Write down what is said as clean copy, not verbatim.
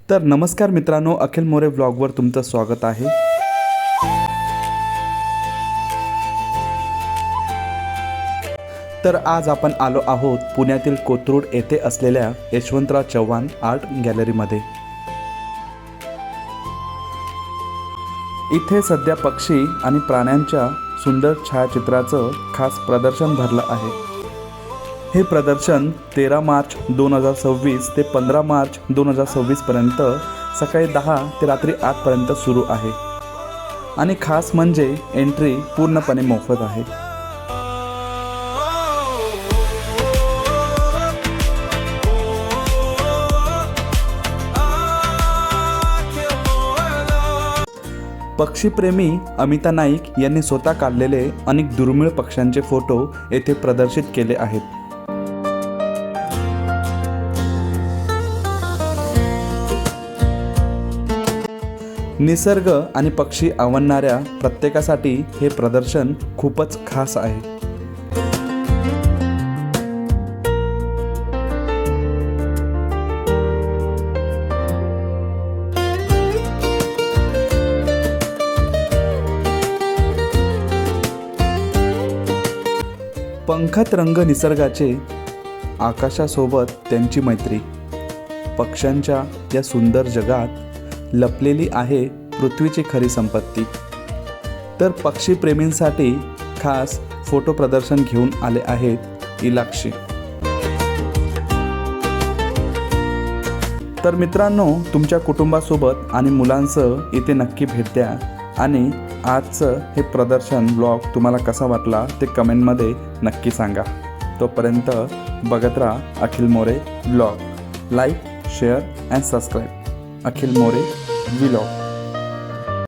तर नमस्कार मित्रांनो, अखिल मोरे व्लॉगवर तुमचं स्वागत आहे। तर आज आपण आलो आहोत पुण्यातील कोथरूड येथे असलेल्या यशवंतराव चव्हाण आर्ट गॅलरीमध्ये। इथे सध्या पक्षी आणि प्राण्यांच्या सुंदर छायाचित्राचं खास प्रदर्शन भरलं आहे। हे प्रदर्शन 13 मार्च 2026 ते 15 मार्च 2026 पर्यंत सकाळी 10 ते रात्री 8 पर्यंत सुरू आहे आणि खास म्हणजे एंट्री पूर्णपणे मोफत आहे। पक्षीप्रेमी अमिता नाईक यांनी स्वतः काढलेले अनेक दुर्मिळ पक्ष्यांचे फोटो येथे प्रदर्शित केले आहेत। निसर्ग आणि पक्षी आवडणाऱ्या प्रत्येकासाठी हे प्रदर्शन खूपच खास आहे। पंखात रंग निसर्गाचे, आकाशासोबत त्यांची मैत्री, पक्ष्यांच्या या सुंदर जगात लपलेली आहे पृथ्वीची खरी संपत्ती। तर पक्षीप्रेमींसाठी खास फोटो प्रदर्शन घेऊन आले आहेत इलाक्षी। तर मित्रांनो, तुमच्या कुटुंबासोबत आणि मुलांसह इथे नक्की भेट द्या आणि आजचं हे प्रदर्शन ब्लॉग तुम्हाला कसा वाटला ते कमेंटमध्ये नक्की सांगा। तोपर्यंत बघत राहा Akhil More vlog. Like, share and subscribe. Akhil More vlog.